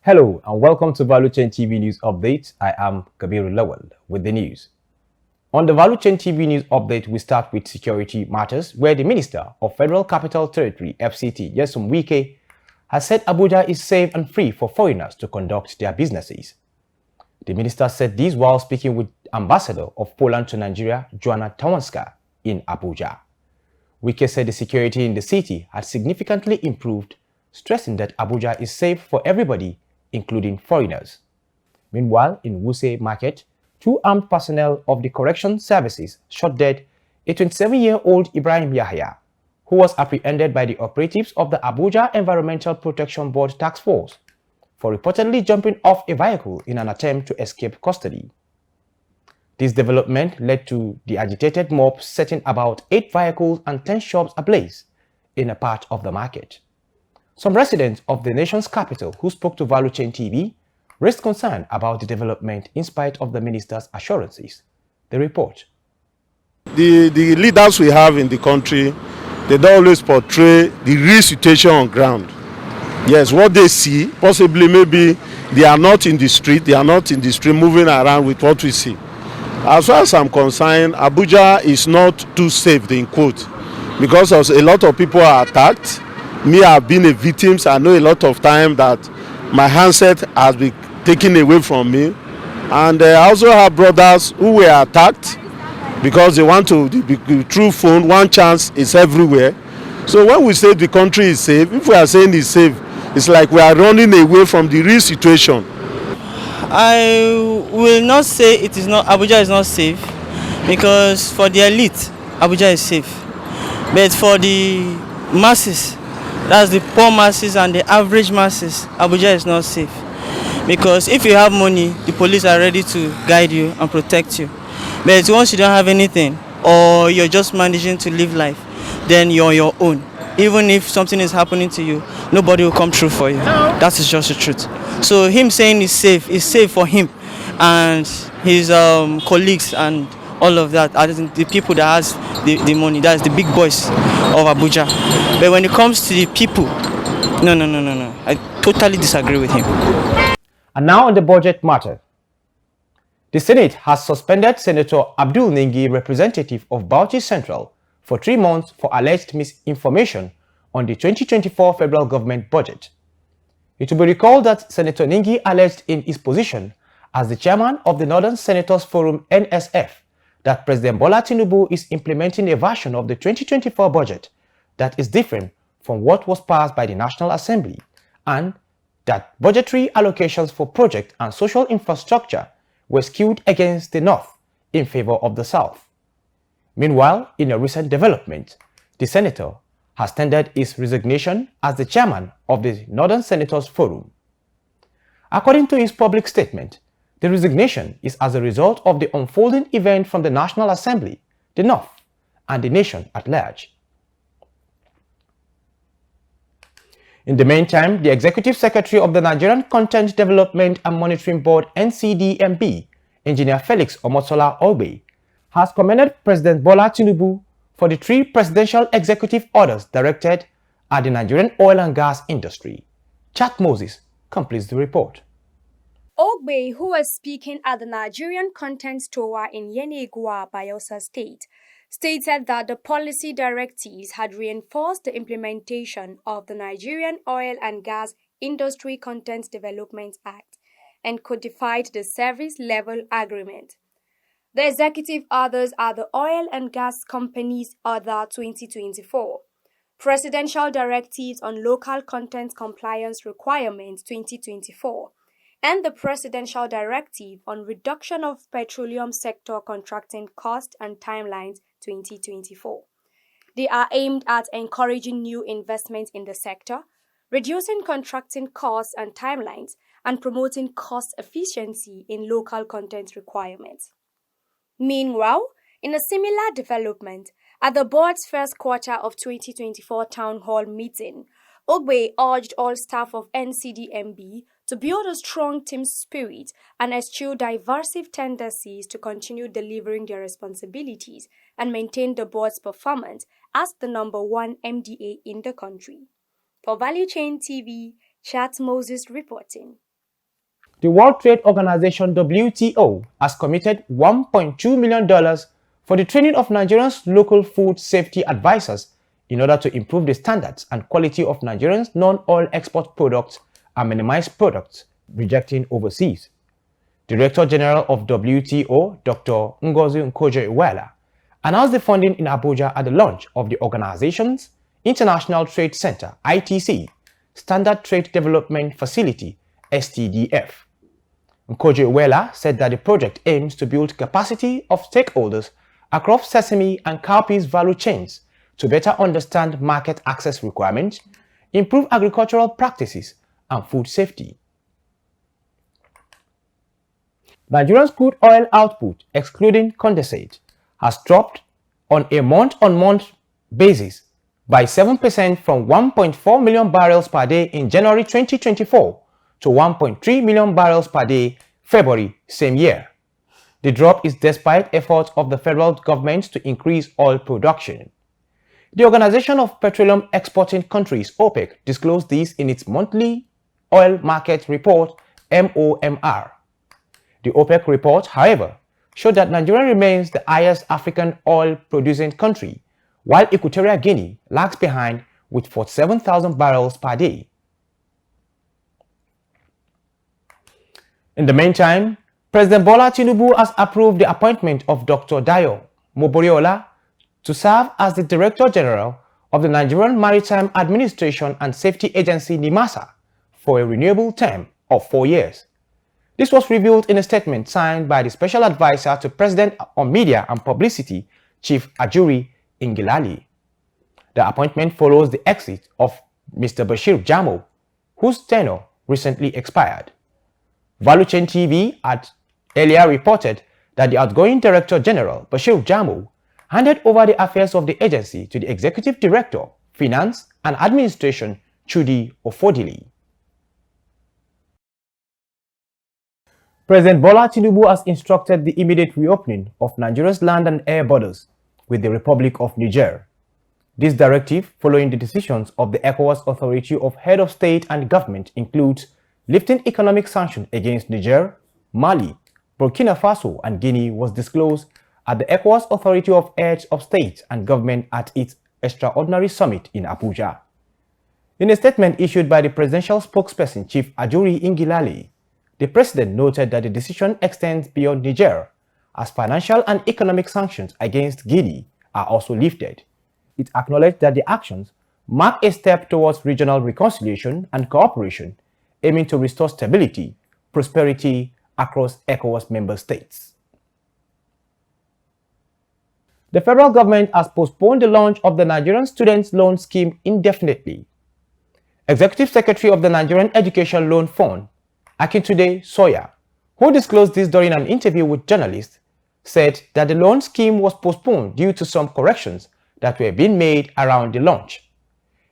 Hello and welcome to Value Chain TV News Update. I am Kabiru Lawal with the news. On the Value Chain TV News Update, we start with security matters, where the Minister of Federal Capital Territory, FCT, Nyesom Wike, has said Abuja is safe and free for foreigners to conduct their businesses. The minister said this while speaking with Ambassador of Poland to Nigeria, Joanna Tawanska, in Abuja. Wike said the security in the city had significantly improved, stressing that Abuja is safe for everybody, including foreigners. Meanwhile, in Wuse Market, two armed personnel of the correction services shot dead a 27-year-old Ibrahim Yahya, who was apprehended by the operatives of the Abuja Environmental Protection Board Task Force for reportedly jumping off a vehicle in an attempt to escape custody. This development led to the agitated mob setting about 8 vehicles and 10 shops ablaze in a part of the market. Some residents of the nation's capital who spoke to Value Chain TV raised concern about the development in spite of the minister's assurances. The report. The leaders we have in the country, they don't always portray the real situation on ground. Yes, what they see, possibly maybe they are not in the street, moving around with what we see. As far as I'm concerned, Abuja is not too safe, in quote, because a lot of people are attacked. Me, I've been a victim, so I know a lot of time that my handset has been taken away from me. And I also have brothers who were attacked because they want to be through phone. One chance is everywhere. So when we say the country is safe, if we are saying it's safe, it's like we are running away from the real situation. I will not say it is not, Abuja is not safe, because for the elite, Abuja is safe. But for the masses, that's the poor masses and the average masses, Abuja is not safe. Because if you have money, the police are ready to guide you and protect you. But once you don't have anything, or you're just managing to live life, then you're on your own. Even if something is happening to you, nobody will come through for you. That is just the truth. So him saying it's safe for him and his colleagues and all of that, the people that has the money, that's the big boys of Abuja. But when it comes to the people, no. I totally disagree with him. And now on the budget matter. The Senate has suspended Senator Abdul Ningi, representative of Bauchi Central, for 3 months for alleged misinformation on the 2024 federal government budget. It will be recalled that Senator Ningi alleged in his position as the chairman of the Northern Senators Forum (NSF) that President Bola Tinubu is implementing a version of the 2024 budget that is different from what was passed by the National Assembly, and that budgetary allocations for project and social infrastructure were skewed against the North in favor of the South. Meanwhile, in a recent development, the senator has tendered his resignation as the chairman of the Northern Senators Forum. According to his public statement, the resignation is as a result of the unfolding event from the National Assembly, the North, and the nation at large. In the meantime, the Executive Secretary of the Nigerian Content Development and Monitoring Board (NCDMB), Engineer Felix Omotola Ogbe, has commended President Bola Tinubu for the 3 presidential executive orders directed at the Nigerian oil and gas industry. Chat Moses completes the report. Ogbe, who was speaking at the Nigerian Content Tower in Yenegua, Bayelsa State, stated that the policy directives had reinforced the implementation of the Nigerian Oil and Gas Industry Content Development Act and codified the service level agreement. The executive orders are the Oil and Gas Companies Order 2024, Presidential Directives on Local Content Compliance Requirements 2024, and the Presidential Directive on Reduction of Petroleum Sector Contracting Cost and Timelines 2024. They are aimed at encouraging new investment in the sector, reducing contracting costs and timelines, and promoting cost efficiency in local content requirements. Meanwhile, in a similar development, at the board's first quarter of 2024 town hall meeting, Ogbe urged all staff of NCDMB to build a strong team spirit and eschew divisive tendencies to continue delivering their responsibilities and maintain the board's performance as the #1 MDA in the country. For Value Chain TV, Chat Moses reporting. The World Trade Organization WTO has committed $1.2 million for the training of Nigerians' local food safety advisors in order to improve the standards and quality of Nigerians' non-oil export products and minimize products rejecting overseas. Director General of WTO, Dr. Ngozi Nkojo-Iweala, announced the funding in Abuja at the launch of the organization's International Trade Center (ITC) Standard Trade Development Facility (STDF). Nkojo-Iweala said that the project aims to build capacity of stakeholders across sesame and cowpeas value chains to better understand market access requirements, improve agricultural practices, and food safety. Nigeria's crude oil output, excluding condensate, has dropped on a month-on-month basis by 7% from 1.4 million barrels per day in January 2024 to 1.3 million barrels per day February same year. The drop is despite efforts of the federal government to increase oil production. The Organization of Petroleum Exporting Countries, OPEC, disclosed this in its monthly oil market report, MOMR. The OPEC report, however, showed that Nigeria remains the highest African oil-producing country, while Equatorial Guinea lags behind with 47,000 barrels per day. In the meantime, President Bola Tinubu has approved the appointment of Dr. Dayo Moboriola to serve as the Director General of the Nigerian Maritime Administration and Safety Agency (NIMASA) for a renewable term of 4 years. This was revealed in a statement signed by the Special Advisor to President on Media and Publicity, Chief Ajuri Ngilali. The appointment follows the exit of Mr. Bashir Jamo, whose tenure recently expired. ValueChain TV had earlier reported that the outgoing Director General, Bashir Jamo, handed over the affairs of the agency to the Executive Director, Finance and Administration, Chudi Ofodili. President Bola Tinubu has instructed the immediate reopening of Nigeria's land and air borders with the Republic of Niger. This directive, following the decisions of the ECOWAS Authority of Head of State and Government, includes lifting economic sanctions against Niger, Mali, Burkina Faso, and Guinea, was disclosed at the ECOWAS Authority of Heads of State and Government at its extraordinary summit in Abuja. In a statement issued by the presidential spokesperson, Chief Ajuri Ngilali, the president noted that the decision extends beyond Niger, as financial and economic sanctions against Guinea are also lifted. It acknowledged that the actions mark a step towards regional reconciliation and cooperation, aiming to restore stability, prosperity across ECOWAS member states. The federal government has postponed the launch of the Nigerian Students' Loan Scheme indefinitely. Executive Secretary of the Nigerian Education Loan Fund, Akintunde Sawyer, who disclosed this during an interview with journalists, said that the loan scheme was postponed due to some corrections that were being made around the launch.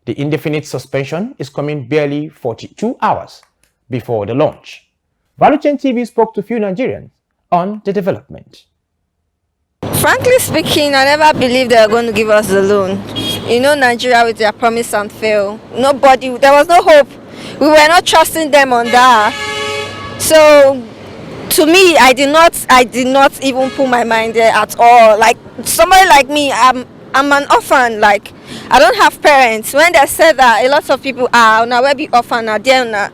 The indefinite suspension is coming barely 42 hours before the launch. ValueChain TV spoke to few Nigerians on the development. Frankly speaking, I never believed they were going to give us the loan. You know, Nigeria with their promise and fail. There was no hope. We were not trusting them on that. So, to me, I did not even put my mind there at all. Like somebody like me, I'm an orphan. Like I don't have parents. When they said that, a lot of people are now will be orphan now there now.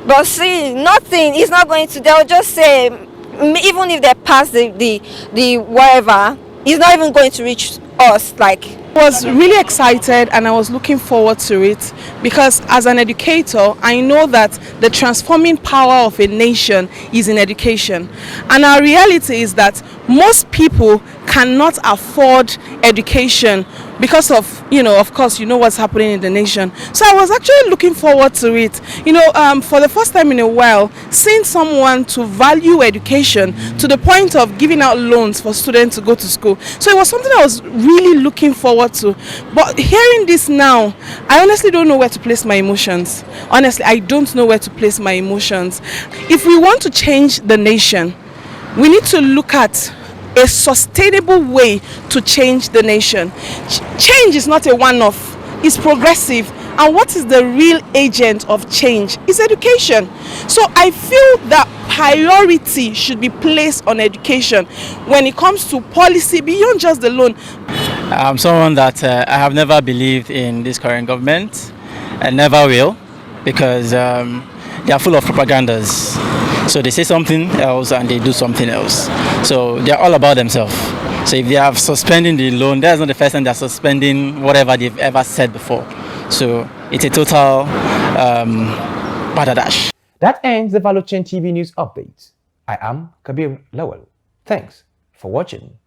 But see, nothing. It's not going to. They'll just say, even if they pass the whatever, it's not even going to reach us. Like. I was really excited and I was looking forward to it because as an educator I know that the transforming power of a nation is in education, and our reality is that most people cannot afford education because of, of course, what's happening in the nation. So I was actually looking forward to it, for the first time in a while, seeing someone to value education to the point of giving out loans for students to go to school. So it was something I was really looking forward to. But hearing this now, I honestly don't know where to place my emotions. Honestly, I don't know where to place my emotions. If we want to change the nation, we need to look at a sustainable way to change the nation. Change is not a one-off, it's progressive. And what is the real agent of change is education. So I feel that priority should be placed on education when it comes to policy beyond just the loan. I'm someone that I have never believed in this current government and never will, because they are full of propagandas. So they say something else and they do something else. So they're all about themselves. So if they are suspending the loan, that's not the first time they're suspending whatever they've ever said before. So it's a total badadash. That ends the Value Chain TV News Update. I am Kabir Lawal. Thanks for watching.